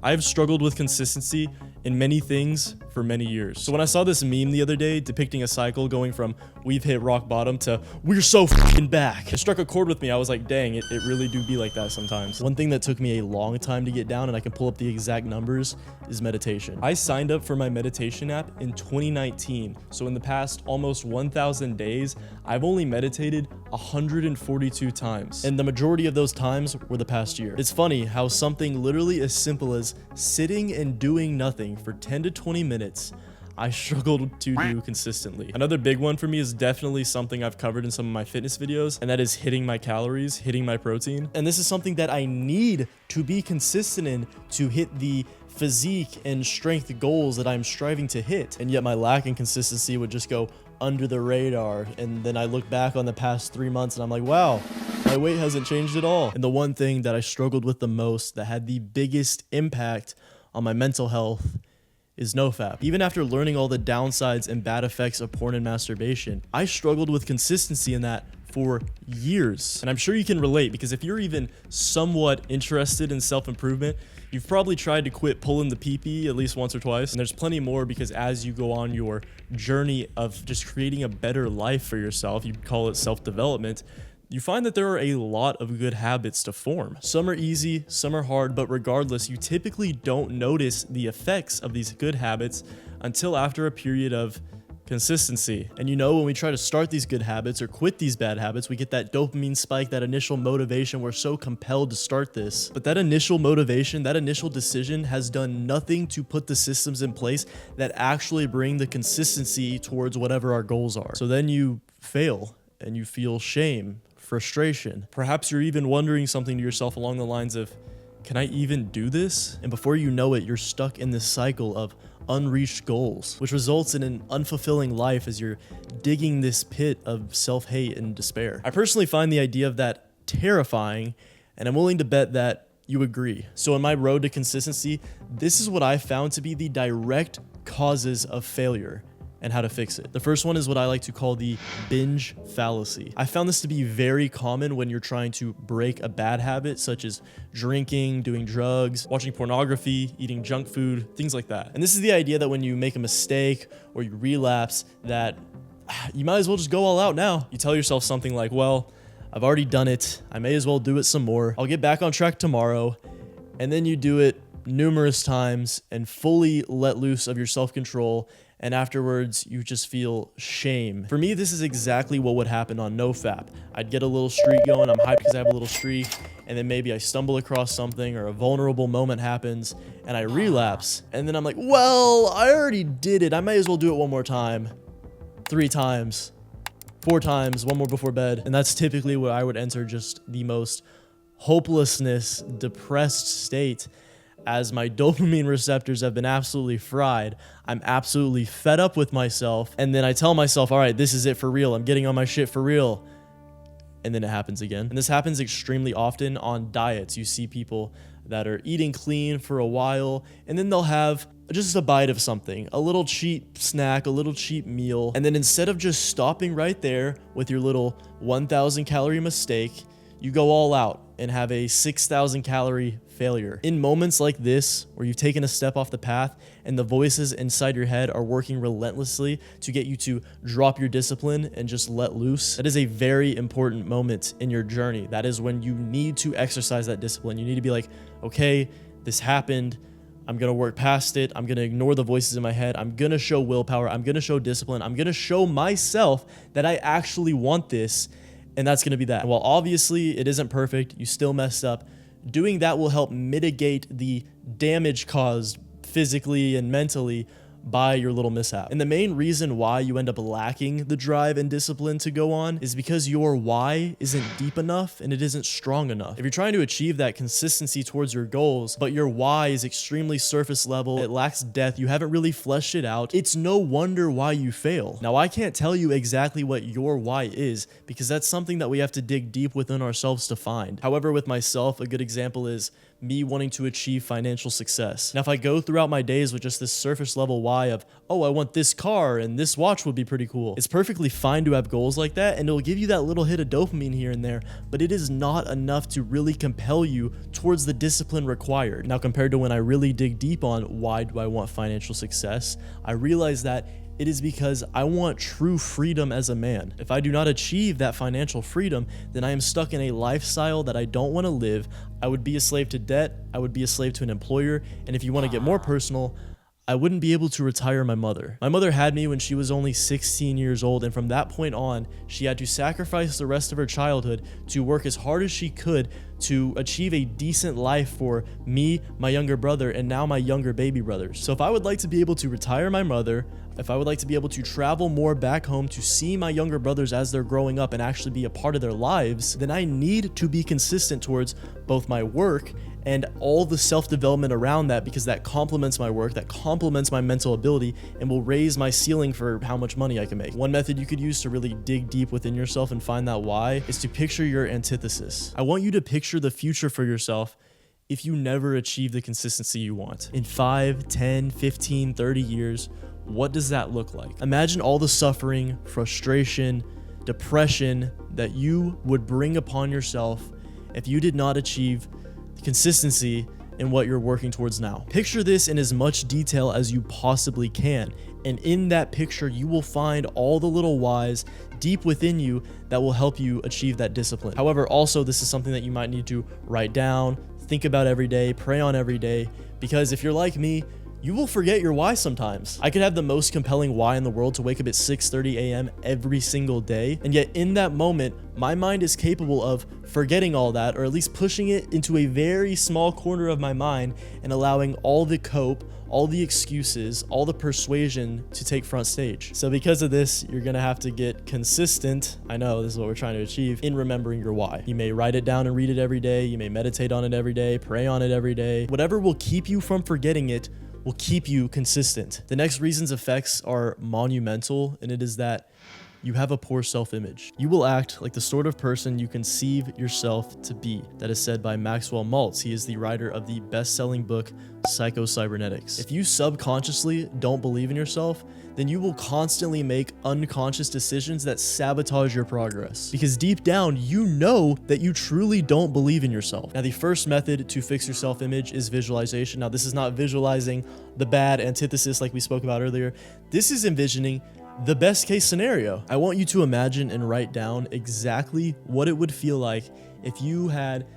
I've struggled with consistency in many things for many years. So when I saw this meme the other day depicting a cycle going from we've hit rock bottom to we're so f***ing back, it struck a chord with me. I was like, dang, it really do be like that sometimes. One thing that took me a long time to get down, and I can pull up the exact numbers, is meditation. I signed up for my meditation app in 2019. So in the past almost 1,000 days, I've only meditated 142 times. And the majority of those times were the past year. It's funny how something literally as simple as sitting and doing nothing for 10 to 20 minutes I struggled to do consistently. Another big one for me is definitely something I've covered in some of my fitness videos, and that is hitting my calories, hitting my protein. And this is something that I need to be consistent in to hit the physique and strength goals that I'm striving to hit. And yet my lack in consistency would just go under the radar. And then I look back on the past 3 months and I'm like, wow, my weight hasn't changed at all. And the one thing that I struggled with the most, that had the biggest impact on my mental health, is nofap. Even after learning all the downsides and bad effects of porn and masturbation, I struggled with consistency in that for years. And I'm sure you can relate, because if you're even somewhat interested in self-improvement, you've probably tried to quit pulling the pee-pee at least once or twice. And there's plenty more, because as you go on your journey of just creating a better life for yourself, you call it self-development, you find that there are a lot of good habits to form. Some are easy, some are hard, but regardless, you typically don't notice the effects of these good habits until after a period of consistency. And you know, when we try to start these good habits or quit these bad habits, we get that dopamine spike, that initial motivation. We're so compelled to start this. But that initial motivation, that initial decision has done nothing to put the systems in place that actually bring the consistency towards whatever our goals are. So then you fail and you feel shame, frustration. Perhaps you're even wondering something to yourself along the lines of, can I even do this? And before you know it, you're stuck in this cycle of unreached goals, which results in an unfulfilling life as you're digging this pit of self-hate and despair. I personally find the idea of that terrifying, and I'm willing to bet that you agree. So in my road to consistency, this is what I found to be the direct causes of failure and how to fix it. The first one is what I like to call the binge fallacy. I found this to be very common when you're trying to break a bad habit, such as drinking, doing drugs, watching pornography, eating junk food, things like that. And this is the idea that when you make a mistake or you relapse, that you might as well just go all out now. You tell yourself something like, well, I've already done it, I may as well do it some more, I'll get back on track tomorrow. And then you do it numerous times and fully let loose of your self-control, and afterwards you just feel shame. For me, this is exactly what would happen on nofap. I'd get a little streak going, I'm hyped because I have a little streak, and then maybe I stumble across something or a vulnerable moment happens and I relapse, and then I'm like, well, I already did it, I might as well do it one more time, 3 times, 4 times, one more before bed. And that's typically where I would enter just the most hopelessness, depressed state, as my dopamine receptors have been absolutely fried. I'm absolutely fed up with myself. And then I tell myself, all right, this is it for real. I'm getting on my shit for real. And then it happens again. And this happens extremely often on diets. You see people that are eating clean for a while, and then they'll have just a bite of something, a little cheap snack, a little cheap meal. And then instead of just stopping right there with your little 1,000 calorie mistake, you go all out and have a 6,000 calorie failure. In moments like this, where you've taken a step off the path and the voices inside your head are working relentlessly to get you to drop your discipline and just let loose, that is a very important moment in your journey. That is when you need to exercise that discipline. You need to be like, okay, this happened, I'm gonna work past it, I'm gonna ignore the voices in my head, I'm gonna show willpower, I'm gonna show discipline, I'm gonna show myself that I actually want this, and that's gonna be that. And while obviously it isn't perfect, you still messed up, doing that will help mitigate the damage caused physically and mentally by your little mishap. And the main reason why you end up lacking the drive and discipline to go on is because your why isn't deep enough and it isn't strong enough. If you're trying to achieve that consistency towards your goals, but your why is extremely surface level, it lacks depth, you haven't really fleshed it out, it's no wonder why you fail. Now, I can't tell you exactly what your why is, because that's something that we have to dig deep within ourselves to find. However, with myself, a good example is me wanting to achieve financial success. Now, if I go throughout my days with just this surface level why of, oh, I want this car and this watch would be pretty cool, it's perfectly fine to have goals like that, and it'll give you that little hit of dopamine here and there, but it is not enough to really compel you towards the discipline required. Now, compared to when I really dig deep on why do I want financial success, I realize that it is because I want true freedom as a man. If I do not achieve that financial freedom, then I am stuck in a lifestyle that I don't want to live. I would be a slave to debt. I would be a slave to an employer. And if you want to get more personal, I wouldn't be able to retire my mother. My mother had me when she was only 16 years old, and from that point on, she had to sacrifice the rest of her childhood to work as hard as she could to achieve a decent life for me, my younger brother, and now my younger baby brothers. So if I would like to be able to retire my mother, if I would like to be able to travel more back home to see my younger brothers as they're growing up and actually be a part of their lives, then I need to be consistent towards both my work and all the self-development around that, because that complements my work, that complements my mental ability, and will raise my ceiling for how much money I can make. One method you could use to really dig deep within yourself and find that why is to picture your antithesis. I want you to picture the future for yourself if you never achieve the consistency you want. In 5, 10, 15, 30 years, what does that look like? Imagine all the suffering, frustration, depression that you would bring upon yourself if you did not achieve consistency in what you're working towards now. Picture this in as much detail as you possibly can, and in that picture you will find all the little whys deep within you that will help you achieve that discipline. However, also this is something that you might need to write down, think about every day, pray on every day, because if you're like me, you will forget your why sometimes. I could have the most compelling why in the world to wake up at 6:30 a.m. every single day, and yet in that moment, my mind is capable of forgetting all that, or at least pushing it into a very small corner of my mind and allowing all the cope, all the excuses, all the persuasion to take front stage. So because of this, you're gonna have to get consistent, I know this is what we're trying to achieve, in remembering your why. You may write it down and read it every day, you may meditate on it every day, pray on it every day. Whatever will keep you from forgetting it will keep you consistent. The next reason's effects are monumental, and it is that you have a poor self-image. You will act like the sort of person you conceive yourself to be. That is said by Maxwell Maltz. He is the writer of the best-selling book, Psycho-Cybernetics. If you subconsciously don't believe in yourself, then you will constantly make unconscious decisions that sabotage your progress. Because deep down, you know that you truly don't believe in yourself. Now, the first method to fix your self-image is visualization. Now, this is not visualizing the bad antithesis like we spoke about earlier. This is envisioning the best case scenario. I want you to imagine and write down exactly what it would feel like if you had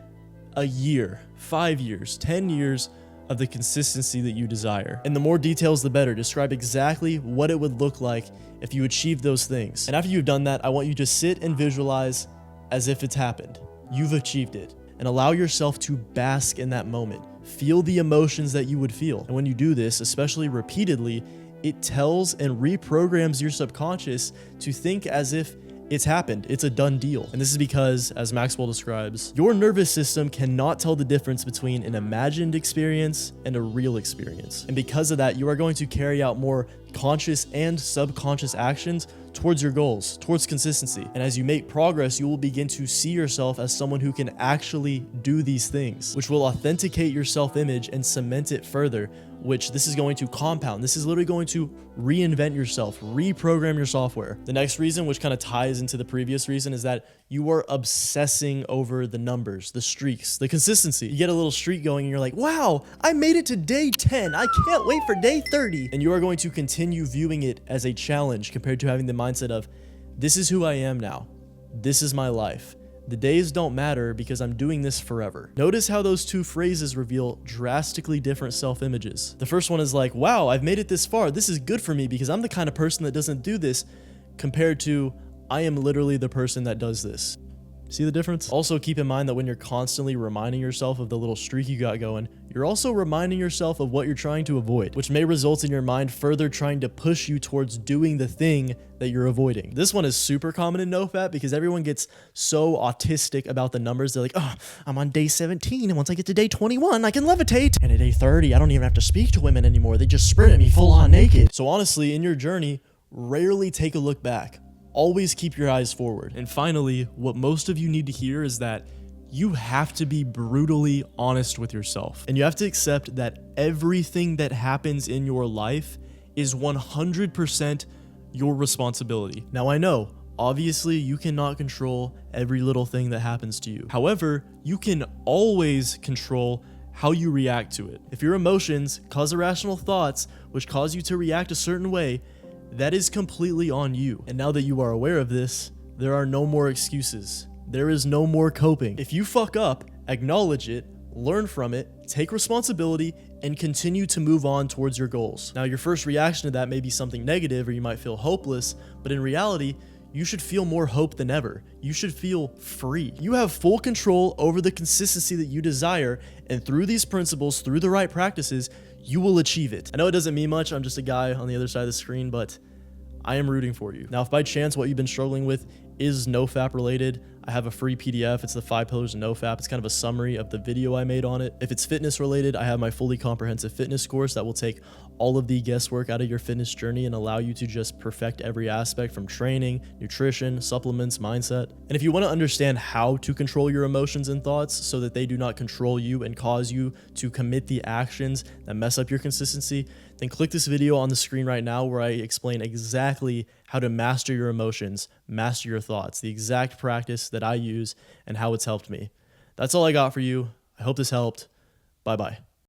a year, 5 years, 10 years of the consistency that you desire. And the more details, the better. Describe exactly what it would look like if you achieved those things. And after you've done that, I want you to sit and visualize as if it's happened. You've achieved it. And allow yourself to bask in that moment. Feel the emotions that you would feel. And when you do this, especially repeatedly, it tells and reprograms your subconscious to think as if it's happened, it's a done deal. And this is because, as Maxwell describes, your nervous system cannot tell the difference between an imagined experience and a real experience. And because of that, you are going to carry out more conscious and subconscious actions towards your goals, towards consistency. And as you make progress, you will begin to see yourself as someone who can actually do these things, which will authenticate your self-image and cement it further, which this is going to compound. This is literally going to reinvent yourself, reprogram your software. The next reason, which kind of ties into the previous reason, is that you are obsessing over the numbers, the streaks, the consistency. You get a little streak going and you're like, wow, I made it to day 10. I can't wait for day 30. And you are going to continue viewing it as a challenge compared to having the mindset of, this is who I am now. This is my life. The days don't matter because I'm doing this forever. Notice how those two phrases reveal drastically different self-images. The first one is like, wow, I've made it this far. This is good for me because I'm the kind of person that doesn't do this, compared to, I am literally the person that does this. See the difference? Also, keep in mind that when you're constantly reminding yourself of the little streak you got going, you're also reminding yourself of what you're trying to avoid, which may result in your mind further trying to push you towards doing the thing that you're avoiding. This one is super common in nofap because everyone gets so autistic about the numbers. They're like, oh, I'm on day 17, and once I get to day 21, I can levitate. And at day 30, I don't even have to speak to women anymore. They just sprint at me full on naked. So honestly, in your journey, rarely take a look back. Always keep your eyes forward. And finally, what most of you need to hear is that you have to be brutally honest with yourself. And you have to accept that everything that happens in your life is 100% your responsibility. Now I know, obviously you cannot control every little thing that happens to you. However, you can always control how you react to it. If your emotions cause irrational thoughts, which cause you to react a certain way, that is completely on you. And now that you are aware of this, there are no more excuses. There is no more coping. If you fuck up, acknowledge it, learn from it, take responsibility, and continue to move on towards your goals. Now, your first reaction to that may be something negative, or you might feel hopeless, but in reality, you should feel more hope than ever. You should feel free. You have full control over the consistency that you desire, and through these principles, through the right practices, you will achieve it. I know it doesn't mean much, I'm just a guy on the other side of the screen, but I am rooting for you. Now, if by chance what you've been struggling with is nofap related, I have a free PDF. It's the 5 pillars of nofap. It's kind of a summary of the video I made on it. If it's fitness related, I have my fully comprehensive fitness course that will take all of the guesswork out of your fitness journey and allow you to just perfect every aspect from training, nutrition, supplements, mindset. And if you want to understand how to control your emotions and thoughts so that they do not control you and cause you to commit the actions that mess up your consistency, then click this video on the screen right now where I explain exactly how to master your emotions, master your thoughts, the exact practice that I use and how it's helped me. That's all I got for you. I hope this helped. Bye-bye.